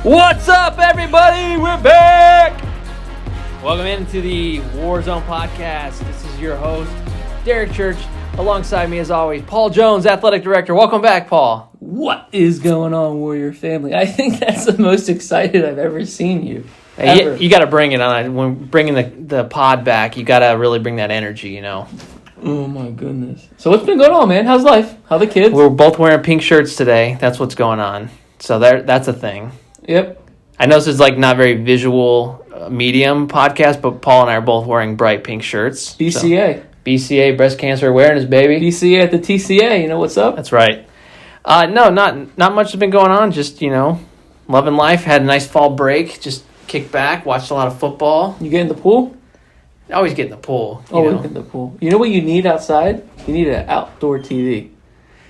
What's up, everybody? We're back! Welcome into the Warzone podcast. This is your host, Derek Church. Alongside me, as always, Paul Jones, Athletic Director. Welcome back, Paul. What is going on, Warrior family? I think that's the most excited I've ever seen you. Hey, you got to bring it on. When bringing the pod back, you got to really bring that energy, you know. Oh, my goodness. So what's been going on, man? How's life? How the kids? We're both wearing pink shirts today. That's what's going on. So that's a thing. Yep. I know this is like not very visual medium podcast, but Paul and I are both wearing bright pink shirts. BCA. So, BCA, breast cancer awareness, baby. BCA at the TCA. You know what's up? That's right. No, not much has been going on. Just, loving life. Had a nice fall break. Just kicked back. Watched a lot of football. You get in the pool? I always get in the pool. We get in the pool. You know what you need outside? You need an outdoor TV.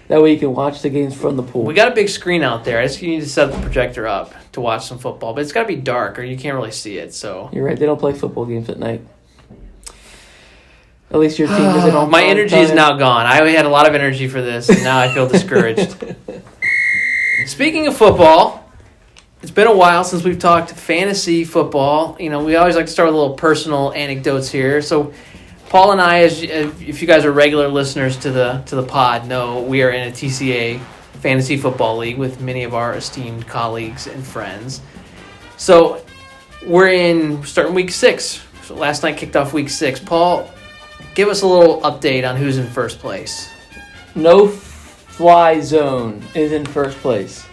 That way you can watch the games from the pool. We got a big screen out there. I just need to set the projector up to watch some football. But it's got to be dark or you can't really see it. So you're right. They don't play football games at night. At least your team isn't on. My energy is now gone. I had a lot of energy for this, and now I feel discouraged. Speaking of football, it's been a while since we've talked fantasy football. We always like to start with a little personal anecdotes here. So Paul and I, if you guys are regular listeners to the pod, know we are in a TCA Fantasy Football League with many of our esteemed colleagues and friends. So we're starting week 6. So last night kicked off week 6. Paul, give us a little update on who's in first place. No Fly Zone is in first place.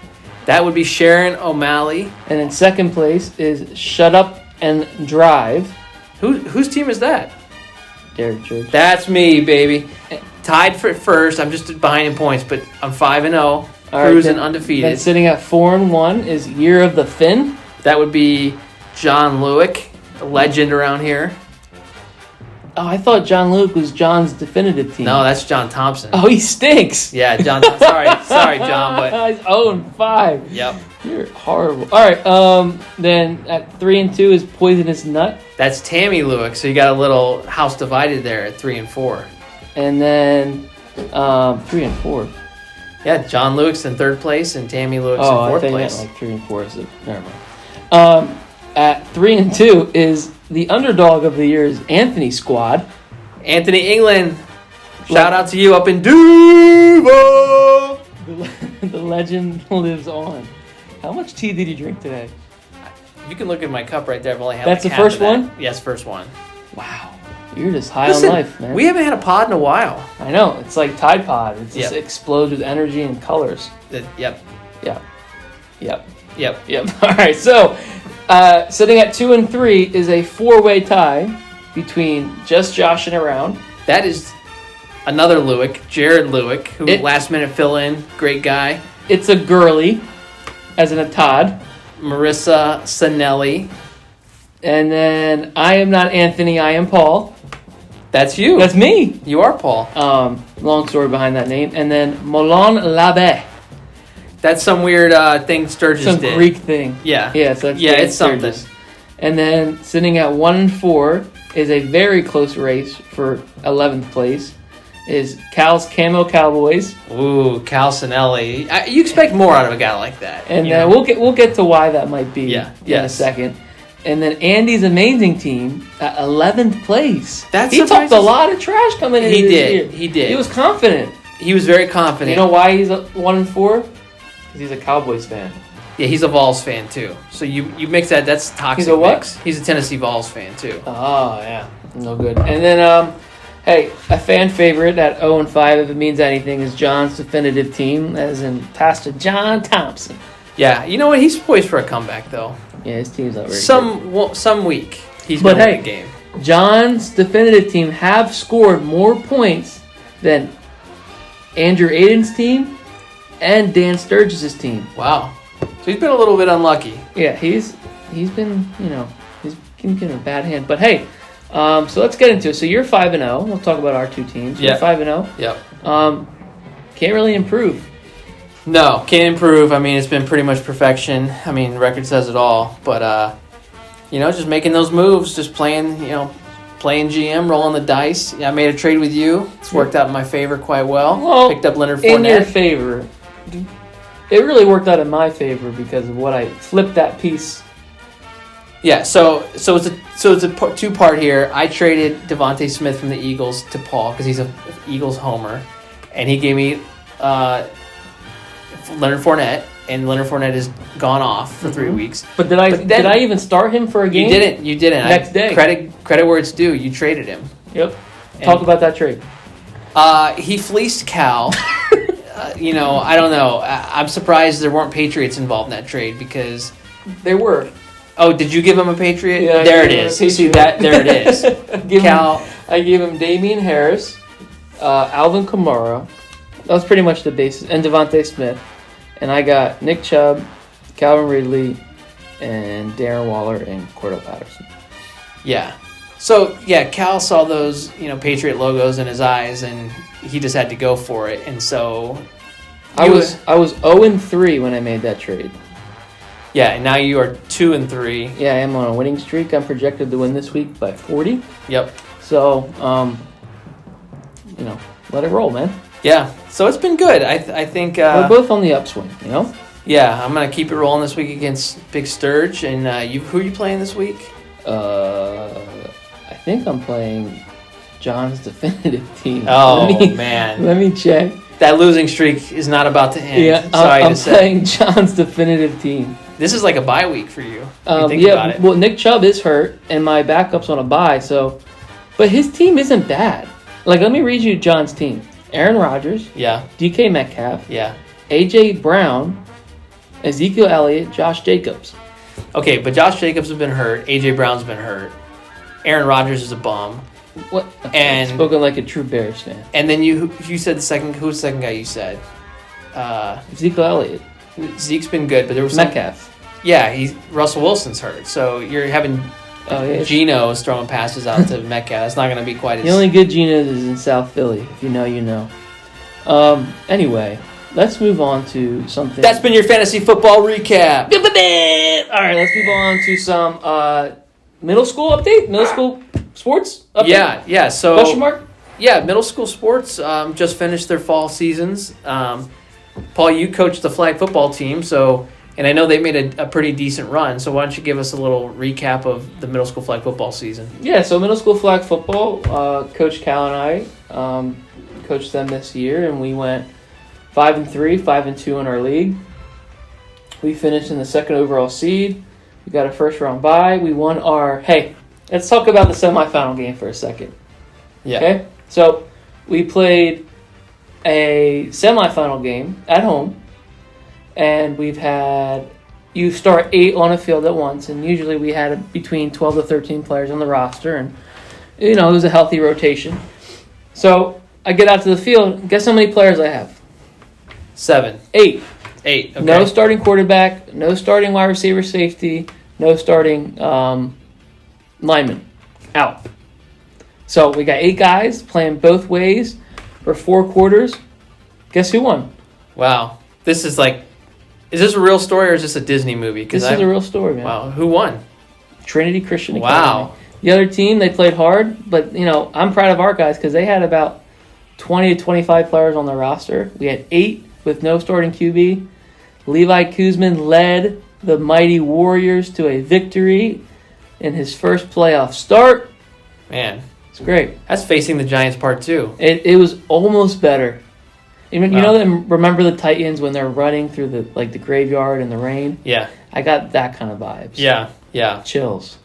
That would be Sharon O'Malley. And in second place is Shut Up and Drive. Whose team is that? Derek Church. That's me, baby. Tied for first. I'm just behind in points, but I'm 5-0. Cruising undefeated. Then sitting at 4-1 is Year of the Fin. That would be John Lewick, a legend around here. Oh, I thought John Luke was John's definitive team. No, that's John Thompson. Oh, he stinks. Yeah, John. sorry, John, but he's 0-5. Yep. You're horrible. All right. Then at 3-2 is Poisonous Nut. That's Tammy Lewick. So you got a little house divided there at 3 and 4. And then 3 and 4. Yeah, John Lewick's in third place and Tammy Lewick's in fourth place. Like 3 and 4 is never mind. At 3 and 2 is the underdog of the year's Anthony squad. Anthony England. Shout out to you up in Duval. The legend lives on. How much tea did you drink today? You can look at my cup right there. I've only had That's like the half first of that. one? Yes, first one. Wow. You're just high on life, man. We haven't had a pod in a while. I know. It's like Tide Pod. It just explodes with energy and colors. Yep. All right. So, sitting at 2 and 3 is a 4-way tie between Just Joshing Around. That is another Lewick, Jared Lewick, who last minute fill in. Great guy. It's a girly, as in a Todd. Marissa Sanelli. And then I am not Anthony, I am Paul. That's you. That's me. You are Paul. Long story behind that name. And then Molon Labe. That's some weird thing Sturgis did. Some Greek thing. Yeah. So that's it's Sturgis. something. And then sitting at 1 and 4 is a very close race for 11th place. Is Cal's Camo Cowboys. Ooh, Cal Sanelli. You expect more out of a guy like that. And we'll get to why that might be in a second. And then Andy's amazing team at 11th place. He talked a lot of trash coming in this year. He did. He was confident. He was very confident. You know why he's 1 and 4? Because he's a Cowboys fan. Yeah, he's a Vols fan too. So you mix that. That's toxic. He's a what? Mix. He's a Tennessee Vols fan too. Oh yeah, no good. And then hey, a fan favorite at 0 and 5, if it means anything, is John's definitive team, as in Pastor John Thompson. Yeah, you know what? He's poised for a comeback though. Yeah, his team's not very good. Some week he's going to win a game. John's definitive team have scored more points than Andrew Aiden's team and Dan Sturgis' team. Wow. So he's been a little bit unlucky. Yeah, he's been, he's getting a bad hand. But hey, so let's get into it. So you're 5-0. We'll talk about our two teams. You're 5-0. Yep. Can't really improve. No, can't improve. I mean, it's been pretty much perfection. I mean, record says it all. But, just making those moves, just playing GM, rolling the dice. Yeah, I made a trade with you. It's worked out in my favor quite well. Picked up Leonard Fournette. In your favor. it really worked out in my favor because of what I flipped that piece. Yeah, so it's a two-part here. I traded Devontae Smith from the Eagles to Paul because he's a Eagles homer, and he gave me Leonard Fournette, and Leonard Fournette has gone off for 3 weeks. But did I even start him for a game? You didn't. Next day. Credit where it's due. You traded him. Yep. Talk about that trade. He fleeced Cal. I don't know. I'm surprised there weren't Patriots involved in that trade because there were. Oh, did you give him a Patriot? Yeah, there it is. See that? There it is. I gave him Damian Harris, Alvin Kamara. That was pretty much the basis, and Devontae Smith. And I got Nick Chubb, Calvin Ridley, and Darren Waller and Cordell Patterson. Yeah. So Cal saw those Patriot logos in his eyes, and he just had to go for it. And so I was 0-3 when I made that trade. Yeah, and now you are 2-3. Yeah, I am on a winning streak. I'm projected to win this week by 40. Yep. So, let it roll, man. Yeah. So it's been good. I think we're both on the upswing. Yeah, I'm gonna keep it rolling this week against Big Sturge. And who are you playing this week? I think I'm playing John's definitive team. Oh man. Let me check. That losing streak is not about to end. Yeah, I'm playing John's definitive team. This is like a bye week for you. About it. Well, Nick Chubb is hurt, and my backup's on a bye. But his team isn't bad. Like, let me read you John's team: Aaron Rodgers, DK Metcalf, AJ Brown, Ezekiel Elliott, Josh Jacobs. Okay, but Josh Jacobs has been hurt. AJ Brown's been hurt. Aaron Rodgers is a bum. What? And spoken like a true Bears fan. And then you said the second. Who's the second guy you said? Ezekiel Elliott. Zeke's been good, but there was Metcalf. Yeah, Russell Wilson's hurt, so you're having Geno's throwing passes out to Metcalf. That's not going to be quite as. The only good Geno's is in South Philly. If you know, you know. Anyway, let's move on to something. That's been your fantasy football recap. All right, let's move on to some middle school update. Middle school sports update. Yeah. So question mark. Yeah, middle school sports just finished their fall seasons. Paul, you coached the flag football team, and I know they made a pretty decent run. So why don't you give us a little recap of the middle school flag football season? Yeah, so middle school flag football, Coach Cal and I coached them this year, and we went 5-3, 5-2 in our league. We finished in the second overall seed. We got a first round bye. We won our. Hey, let's talk about the semifinal game for a second. Yeah. Okay. So we played a semifinal game at home, and we've had you start 8 on a field at once, and usually we had between 12 to 13 players on the roster, and it was a healthy rotation. So I get out to the field. Guess how many players I have? 7. 8. 8. Okay. No starting quarterback. No starting wide receiver, safety. No starting lineman. Out. So we got 8 guys playing both ways for 4 quarters. Guess who won? Wow. This is like, is this a real story or is this a Disney movie? This is a real story, man. Wow. Who won? Trinity Christian Academy. Wow. The other team, they played hard, but, I'm proud of our guys because they had about 20 to 25 players on their roster. We had 8 with no starting QB. Levi Kuzman led the mighty Warriors to a victory in his first playoff start. Man. It's great. That's facing the Giants part 2. It was almost better. Remember the Titans when they're running through the graveyard in the rain? Yeah. I got that kind of vibes. Yeah. Chills.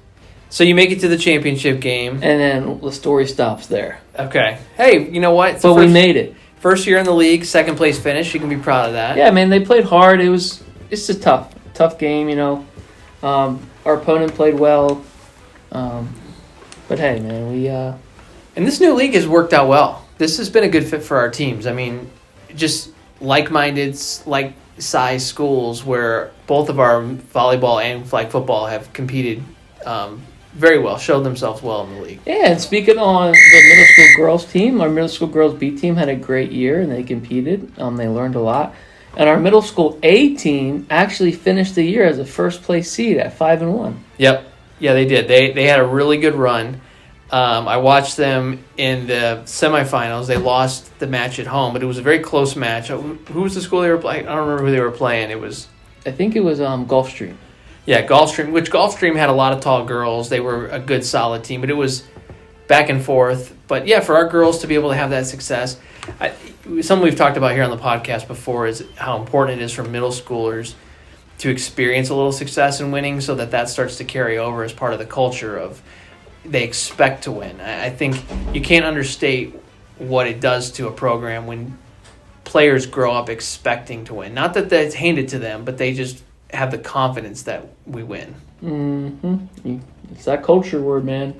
So you make it to the championship game. And then the story stops there. Okay. Hey, you know what? We made it. First year in the league, second place finish. You can be proud of that. Yeah, man, they played hard. It's a tough game, Our opponent played well. But hey, man, we and this new league has worked out well. This has been a good fit for our teams. I mean, just like-minded, like-sized schools where both of our volleyball and flag football have competed very well, showed themselves well in the league. Yeah, and speaking on the middle school girls team, our middle school girls B team had a great year, and they competed. They learned a lot. And our middle school A team actually finished the year as a first-place seed at 5-1. Yep. Yeah, they did. They had a really good run. I watched them in the semifinals. They lost the match at home, but it was a very close match. Who was the school they were playing? I don't remember who they were playing. I think it was Gulfstream. Yeah, Gulfstream, which Gulfstream had a lot of tall girls. They were a good, solid team, but it was back and forth. But yeah, for our girls to be able to have that success, something we've talked about here on the podcast before is how important it is for middle schoolers to experience a little success in winning so that starts to carry over as part of the culture of they expect to win. I think you can't understate what it does to a program when players grow up expecting to win. Not that that's handed to them, but they just have the confidence that we win. Mm-hmm. It's that culture word, man.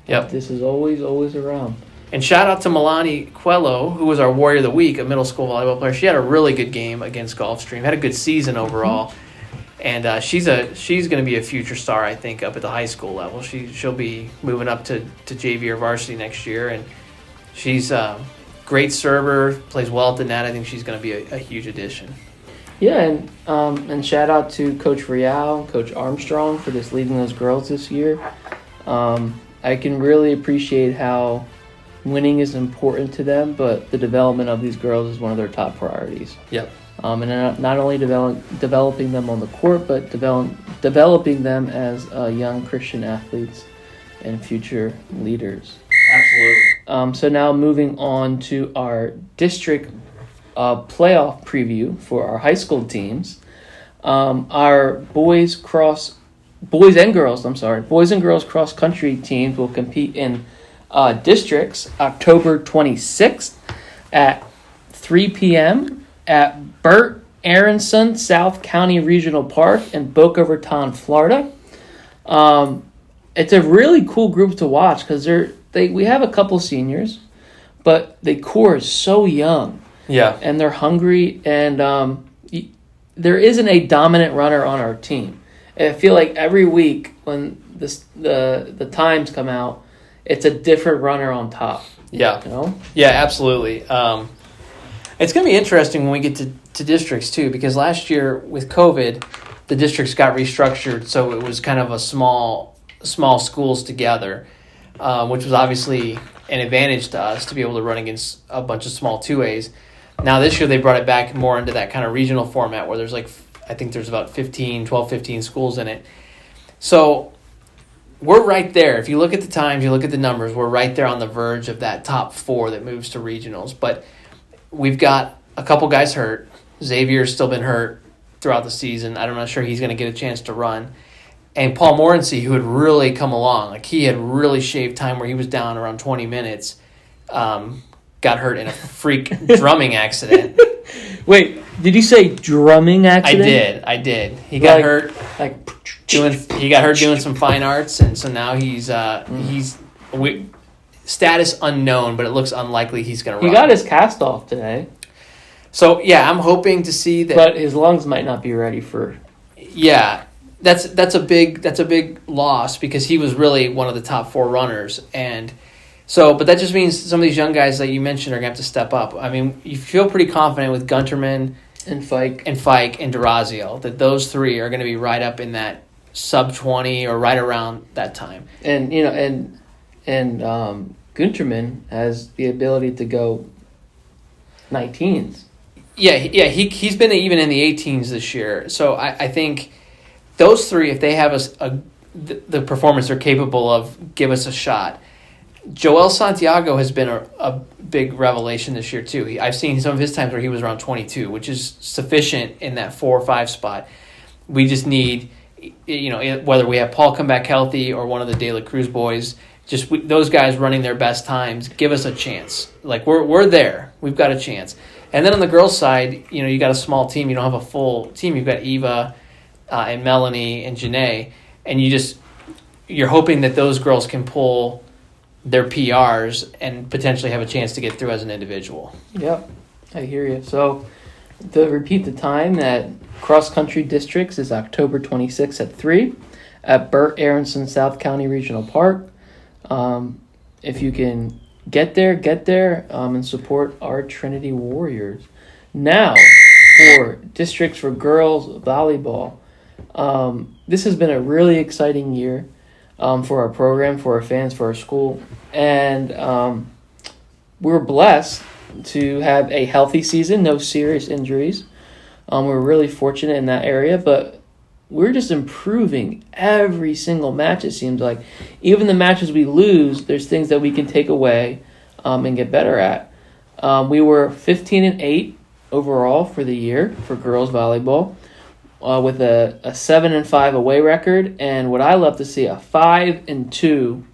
Yep. This is always around. And shout out to Milani Quello, who was our Warrior of the Week, a middle school volleyball player. She had a really good game against Gulfstream, had a good season overall. And she's going to be a future star, I think, up at the high school level. She'll be moving up to JV or varsity next year. And she's a great server, plays well at the net. I think she's going to be a huge addition. Yeah, and shout out to Coach Rial, Coach Armstrong for just leading those girls this year. I can really appreciate how winning is important to them, but the development of these girls is one of their top priorities. Yep. And not only developing them on the court, but developing them as young Christian athletes and future leaders. Absolutely. So now moving on to our district playoff preview for our high school teams. Our boys and girls cross country teams will compete in districts October 26th at 3 p.m. at Burt Aronson South County Regional Park in Boca Raton, Florida. It's a really cool group to watch because we have a couple seniors, but the core is so young. Yeah. And they're hungry, and there isn't a dominant runner on our team. And I feel like every week when the times come out, it's a different runner on top. Yeah. You know? Yeah, absolutely. It's going to be interesting when we get to districts, too, because last year with COVID, the districts got restructured, so it was kind of a small schools together, which was obviously an advantage to us to be able to run against a bunch of small 2As. Now this year they brought it back more into that kind of regional format where there's I think there's about 12, 15 schools in it. So we're right there. If you look at the times, you look at the numbers, we're right there on the verge of that top 4 that moves to regionals. But we've got a couple guys hurt. Xavier's still been hurt throughout the season. I'm not sure he's going to get a chance to run. And Paul Morency, who had really come along, he had really shaved time where he was down around 20 minutes, got hurt in a freak drumming accident. Wait, did you say drumming accident? I did. He got hurt doing some fine arts, and so now he's status unknown, but it looks unlikely he's going to run. He got his cast off today. So yeah, I'm hoping to see that. But his lungs might not be ready for. Yeah, that's a big loss because he was really one of the top 4 runners, and. So, but that just means some of these young guys that you mentioned are going to have to step up. I mean, you feel pretty confident with Gunterman and Fike and Durazio that those 3 are going to be right up in that sub 20 or right around that time. And Gunterman has the ability to go 19s. Yeah, he's been even in the 18s this year. So I think those 3, if they have the performance they're capable of, give us a shot. Joel Santiago has been a big revelation this year, too. I've seen some of his times where he was around 22, which is sufficient in that 4 or 5 spot. We just need, whether we have Paul come back healthy or one of the De La Cruz boys, those guys running their best times, give us a chance. We're there. We've got a chance. And then on the girls' side, you got a small team. You don't have a full team. You've got Eva and Melanie and Janae. And you're hoping that those girls can pull their PRs and potentially have a chance to get through as an individual. Yep, I hear you. So, to repeat the time, that cross-country districts is October 26th at 3 at Burt Aronson South County Regional Park. If you can get there and support our Trinity Warriors. Now, for districts for girls volleyball. This has been a really exciting year. for our program, for our fans, for our school. And we're blessed to have a healthy season, no serious injuries. We're really fortunate in that area, but we're just improving every single match, it seems like. Even the matches we lose, there's things that we can take away and get better at. We were 15-8 overall for the year for girls volleyball, with a 7-5 away record, and what I love to see, a 5-2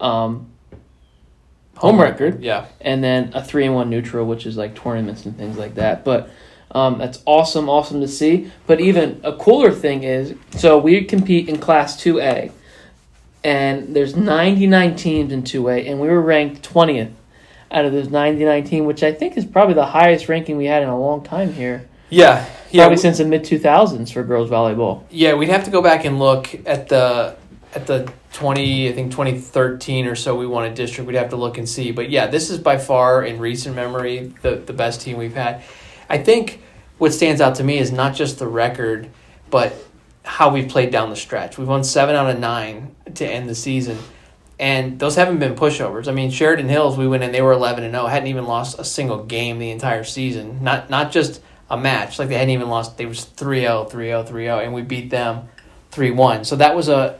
home record. Yeah. And then a 3-1 neutral, which is like tournaments and things like that. But that's awesome to see. But even a cooler thing is, so we compete in Class 2A, and there's 99 teams in 2A, and we were ranked 20th out of those 99 teams, which I think is probably the highest ranking we had in a long time here. Yeah. Probably since the mid-2000s for girls volleyball. Yeah, we'd have to go back and look at the 2013 or so we won a district. We'd have to look and see. But yeah, this is by far, in recent memory, the best team we've had. I think what stands out to me is not just the record, but how we've played down the stretch. We've won 7 out of 9 to end the season, and those haven't been pushovers. I mean, Sheridan Hills, we went in, they were 11-0, hadn't even lost a single game the entire season. Not just a match. Like, they hadn't even lost. They was 3-0, 3-0, 3-0, and we beat them 3-1. So that was a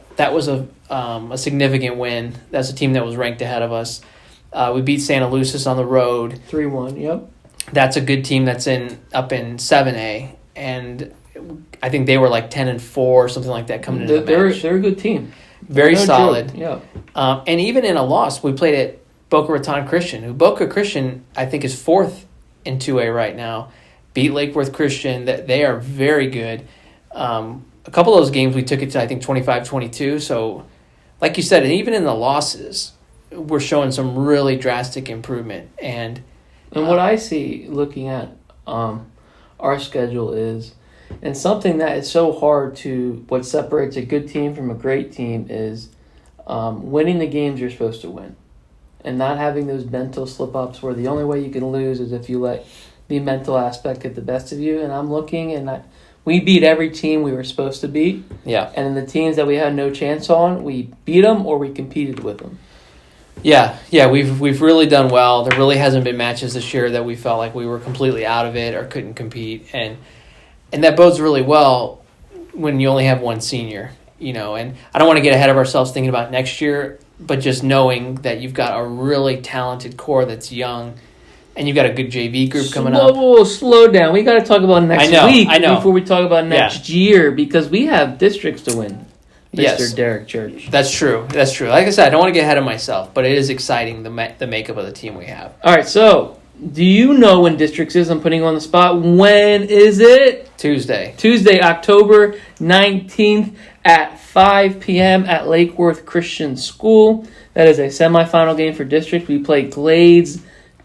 significant win. That's a team that was ranked ahead of us. We beat Santa Lucis on the road. 3-1, yep. That's a good team that's up in 7A, and I think they were like 10-4 or something like that coming into the match. They're a good team. Very solid. Yeah. And even in a loss, we played at Boca Raton Christian, who Boca Christian I think is 4th in 2A right now. Beat Lake Worth Christian. They are very good. A couple of those games we took it to, I think, 25-22. So, like you said, and even in the losses, we're showing some really drastic improvement. And what I see looking at our schedule is, and something that is so hard to, what separates a good team from a great team is winning the games you're supposed to win. And not having those mental slip-ups where the only way you can lose is if you let the mental aspect get the best of you. And I'm looking, and we beat every team we were supposed to beat. Yeah. And in the teams that we had no chance on, we beat them or we competed with them. Yeah, we've really done well. There really hasn't been matches this year that we felt like we were completely out of it or couldn't compete, and that bodes really well when you only have one senior, And I don't want to get ahead of ourselves thinking about next year, but just knowing that you've got a really talented core that's young, and you've got a good JV group coming up. Slow down. We got to talk about next week before we talk about next year, because we have districts to win. Mr. Derek Church. That's true. Like I said, I don't want to get ahead of myself, but it is exciting, the makeup of the team we have. All right, so do you know when districts is? I'm putting you on the spot. When is it? Tuesday, October 19th at 5 p.m. at Lake Worth Christian School. That is a semifinal game for district. We play Glades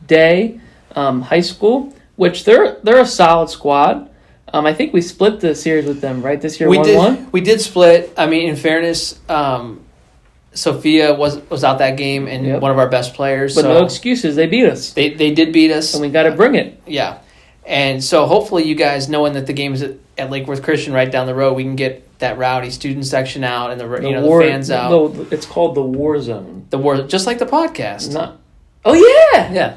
Day High School, which they're a solid squad. I think we split the series with them, right? This year, 1-1? We did split. I mean, in fairness, Sophia was out that game and one of our best players. But no excuses. They beat us. They did beat us. And we got to bring it. Yeah. And so hopefully you guys, knowing that the game is at Lake Worth Christian right down the road, we can get that rowdy student section out and the fans out. No, it's called the Warzone. The War, just like the podcast. Oh, yeah.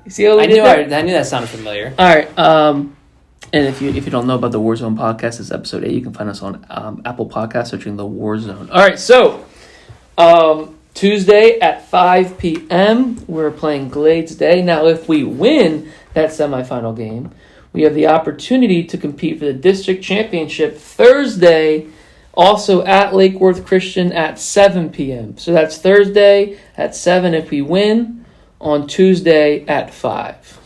You see how we did that? I knew that sounded familiar. All right. And if you don't know about the Warzone podcast, it's episode 8. You can find us on Apple Podcasts searching the Warzone. All right, so Tuesday at 5 p.m. we're playing Glades Day. Now, if we win that semifinal game, we have the opportunity to compete for the district championship Thursday, also at Lake Worth Christian at 7 p.m. So that's Thursday at 7 if we win, on Tuesday at 5.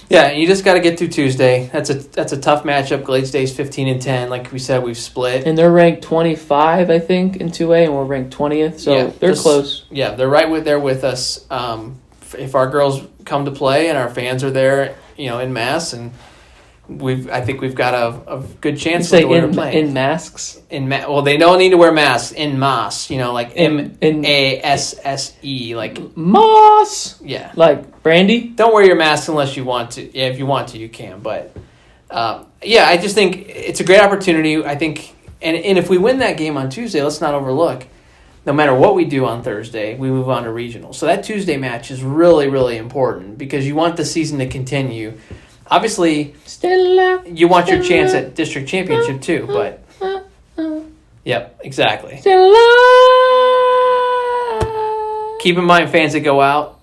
Yeah, you just got to get through Tuesday. That's a tough matchup. Glades Day's 15-10. Like we said, we've split. And they're ranked 25, I think, in 2A, and we're ranked 20th. So they're close. Yeah, they're right there with us. If our girls come to play and our fans are there, in mass, and I think we've got a good chance of playing. In masks? Well, they don't need to wear masks in mass, like M-A-S-S-E, like Moss. Yeah. Like brandy? Don't wear your mask unless you want to. Yeah, if you want to, you can. But I just think it's a great opportunity. I think, and if we win that game on Tuesday, let's not overlook no matter what we do on Thursday, we move on to regional. So that Tuesday match is really, really important because you want the season to continue. Obviously, you want your chance at district championship too, but yep, exactly. Keep in mind, fans that go out,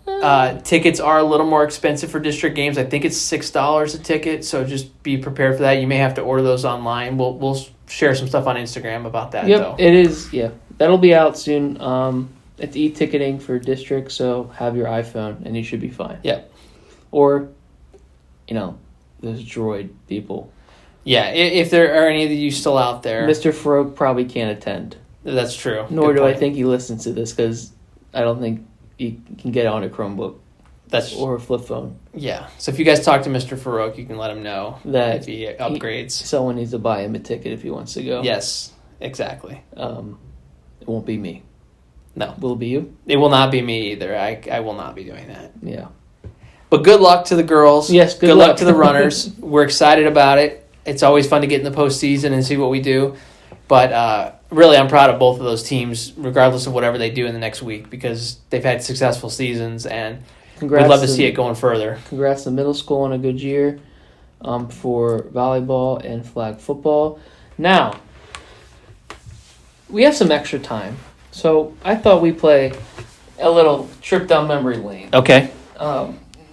tickets are a little more expensive for district games. I think it's $6 a ticket, so just be prepared for that. You may have to order those online. We'll share some stuff on Instagram about that. Yep, though. it is. Yeah, that'll be out soon. It's e-ticketing for district, so have your iPhone and you should be fine. Yep. Or, those droid people. Yeah, if there are any of you still out there, Mr. Farouk probably can't attend. That's true. Nor do I think he listens to this because I don't think he can get on a Chromebook. Or a flip phone. Yeah. So if you guys talk to Mr. Farouk, you can let him know that if he upgrades. Someone needs to buy him a ticket if he wants to go. Yes, exactly. It won't be me. No. Will it be you? It will not be me either. I will not be doing that. Yeah. But good luck to the girls. Yes, good luck to the runners. We're excited about it. It's always fun to get in the postseason and see what we do. But really, I'm proud of both of those teams, regardless of whatever they do in the next week, because they've had successful seasons, and we'd love to see it going further. Congrats to middle school on a good year for volleyball and flag football. Now, we have some extra time, so I thought we'd play a little trip down memory lane. Okay.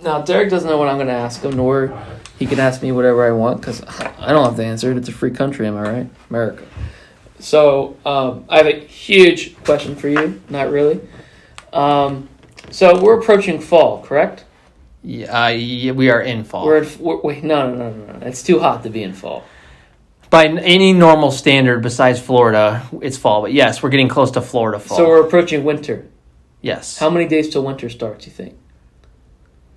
Now, Derek doesn't know what I'm going to ask him, nor he can ask me whatever I want, because I don't have to answer it. It's a free country, am I right? America. So, I have a huge question for you. Not really. So, we're approaching fall, correct? Yeah, we are in fall. Wait, no. It's too hot to be in fall. By any normal standard besides Florida, it's fall. But yes, we're getting close to Florida fall. So, we're approaching winter. Yes. How many days till winter starts, you think?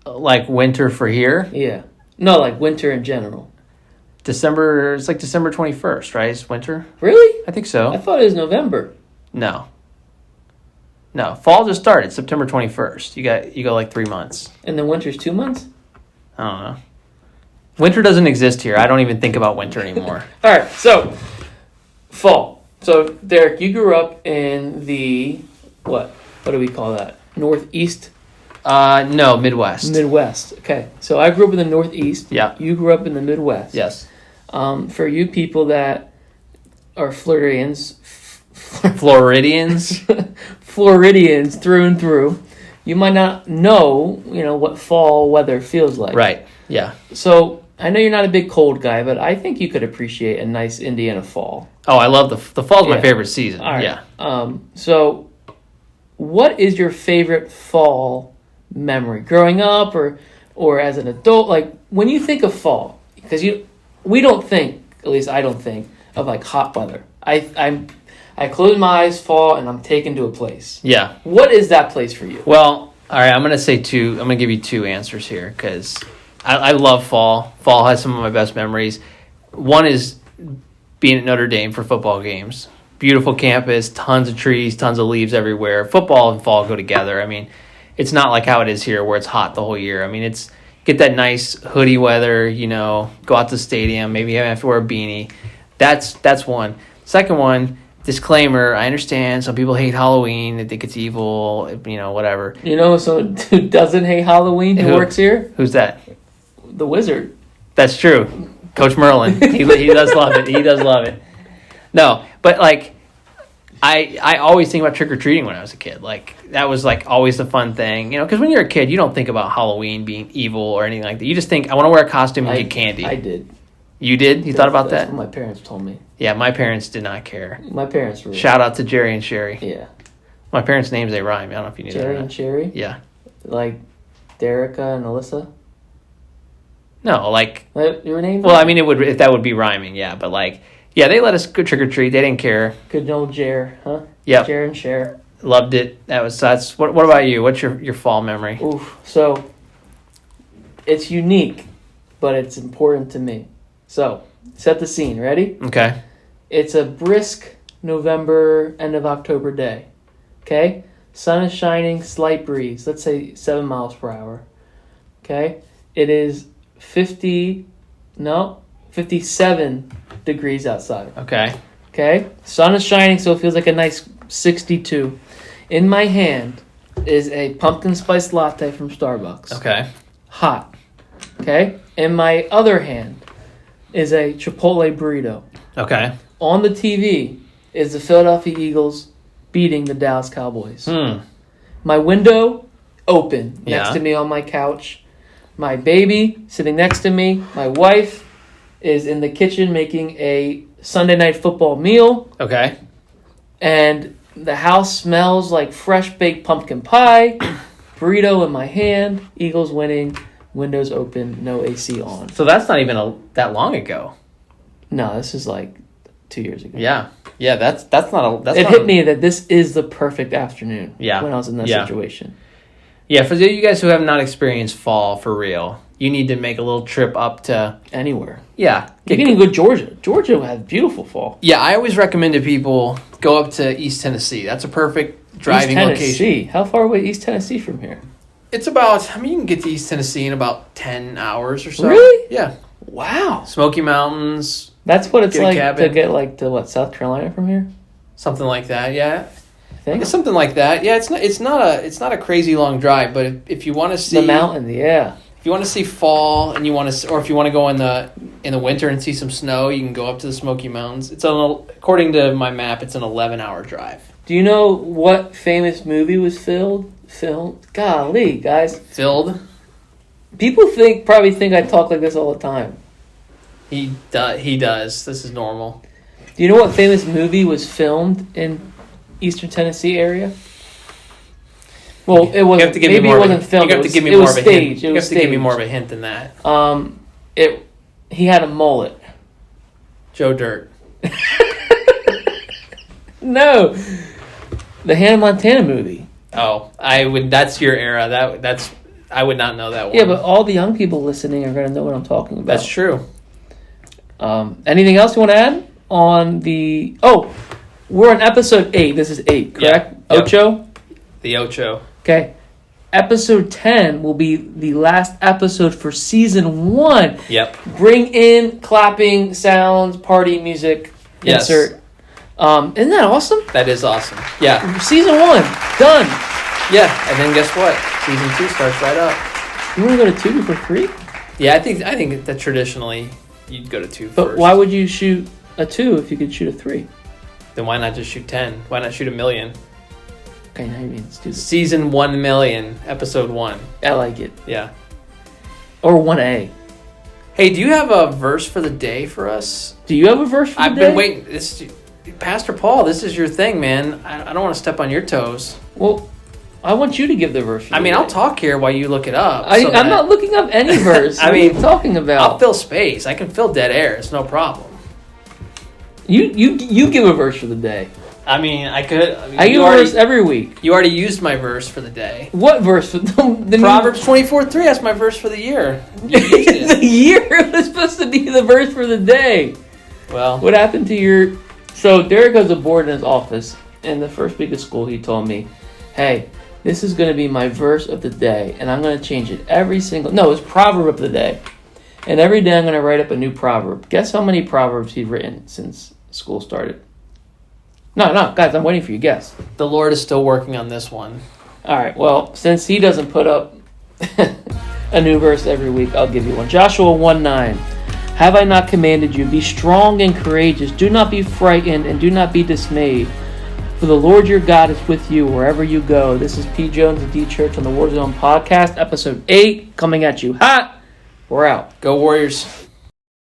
Like winter for here? Yeah. No, like winter in general. December, it's like December 21st, right? It's winter? Really? I think so. I thought it was November. No, fall just started September 21st. You go like 3 months. And then winter's 2 months? I don't know. Winter doesn't exist here. I don't even think about winter anymore. All right, so fall. So Derek, you grew up in the what do we call that? Northeast? No, Midwest. Midwest. Okay. So I grew up in the Northeast. Yeah. You grew up in the Midwest. Yes. For you people that are Floridians, Floridians through and through, you might not know, what fall weather feels like. Right. Yeah. So I know you're not a big cold guy, but I think you could appreciate a nice Indiana fall. Oh, I love the fall's my favorite season. All right. Yeah. So what is your favorite fall memory growing up or as an adult? Like when you think of fall, because we don't think, at least I don't think of like hot weather. I close my eyes, fall, and I'm taken to a place. Yeah. What is that place for you? Well, all right, I'm going to give you two answers here because I love fall. Fall has some of my best memories. One is being at Notre Dame for football games. Beautiful campus, tons of trees, tons of leaves everywhere. Football and fall go together. I mean, it's not like how it is here where it's hot the whole year. I mean, it's get that nice hoodie weather, go out to the stadium, maybe you have to wear a beanie. That's one. Second one, disclaimer, I understand some people hate Halloween, they think it's evil, whatever. Someone who doesn't hate Halloween who works here? Who's that? The Wizard. That's true. Coach Merlin. He does love it. He does love it. No, but like I always think about trick-or-treating when I was a kid. Like that was like always the fun thing. Because when you're a kid, you don't think about Halloween being evil or anything like that. You just think, I want to wear a costume and get candy. I did. You did? You thought about that? That's what my parents told me. Yeah, my parents did not care. My parents were... Shout out to Jerry and Sherry. Yeah. My parents' names, they rhyme. I don't know if you knew that. Jerry and Sherry? Yeah. Like Derica and Alyssa? No, like... Your name? Well, I mean, if that would be rhyming, yeah. But like, yeah, they let us go trick-or-treat. They didn't care. Good old Jer, huh? Yep. Jer and Cher. Loved it. That's what about you? What's your fall memory? Oof. So, it's unique, but it's important to me. So, set the scene. Ready? Okay. It's a brisk November, end of October day. Okay? Sun is shining, slight breeze. Let's say 7 miles per hour. Okay? It is 57 degrees outside. Okay. Okay? Sun is shining, so it feels like a nice 62. In my hand is a pumpkin spice latte from Starbucks. Okay. Hot. Okay? In my other hand is a Chipotle burrito. Okay. On the TV is the Philadelphia Eagles beating the Dallas Cowboys. My window open next to me on my couch. My baby sitting next to me. My wife is in the kitchen making a Sunday night football meal. Okay. And the house smells like fresh baked pumpkin pie. Burrito in my hand. Eagles winning. Windows open. No AC on. So that's not even that long ago. No, this is like 2 years ago. Yeah. Yeah, that's not a... It hit me that this is the perfect afternoon when I was in that situation. Yeah, for you guys who have not experienced fall for real, you need to make a little trip up to... Anywhere. Yeah. You can even go to Georgia. Georgia has beautiful fall. Yeah, I always recommend to people go up to East Tennessee. That's a perfect driving location. How far away is East Tennessee from here? It's about... you can get to East Tennessee in about 10 hours or so. Really? Yeah. Wow. Smoky Mountains... That's what it's like cabin. to get like to South Carolina from here. Something like that, yeah. I think It's something like that. Yeah, it's not a crazy long drive, but if you want to see the mountain, if you want to see fall and or if you want to go in the winter and see some snow, you can go up to the Smoky Mountains. According to my map, it's an 11-hour drive. Do you know what famous movie was filmed? Golly, guys. Filled? People probably think I talk like this all the time. He does. This is normal. Do you know what famous movie was filmed in Eastern Tennessee area? Well, it wasn't. Maybe it wasn't filmed. You have to give me more of a hint. You have to give me more of a hint than that. He had a mullet. Joe Dirt. No, the Hannah Montana movie. Oh, that's your era. I would not know that one. Yeah, but all the young people listening are going to know what I'm talking about. That's true. Anything else you want to add on the... Oh, we're on episode 8. This is 8, correct? Yep. Ocho? The Ocho. Okay. Episode 10 will be the last episode for season 1. Yep. Bring in clapping, sounds, party music, insert. Isn't that awesome? That is awesome. Yeah. Season 1, done. Yeah, and then guess what? Season 2 starts right up. You want to go to 2 before 3? Yeah, I think that traditionally you'd go to 2 but first. Why would you shoot a 2 if you could shoot a 3? Then why not just shoot 10? Why not shoot 1 million? Okay, now you mean let's do this. Season 1 million, episode 1. I like it. Yeah. Or 1A. Hey, do you have a verse for the day for us? Do you have a verse for the day? I've been waiting. Pastor Paul, this is your thing, man. I don't want to step on your toes. Well, I want you to give the verse for the day. I'll talk here while you look it up. I'm not looking up any verse. What are you talking about? I'll fill space. I can fill dead air. It's no problem. You give a verse for the day. I could. I give a verse every week. You already used my verse for the day. What verse? Proverbs 24:3. That's my verse for the year. The year was supposed to be the verse for the day. Well, what happened to your... So Derek has a board in his office. In the first week of school, he told me, hey, this is going to be my verse of the day, and I'm going to change it every single... No, it's proverb of the day. And every day I'm going to write up a new proverb. Guess how many proverbs he's written since school started? No, guys, I'm waiting for you. Guess. The Lord is still working on this one. All right, well, since he doesn't put up a new verse every week, I'll give you one. Joshua 1:9. Have I not commanded you? Be strong and courageous. Do not be frightened and do not be dismayed. For the Lord your God is with you wherever you go. This is P. Jones of D Church on the Warzone podcast, episode 8, coming at you hot. We're out. Go Warriors.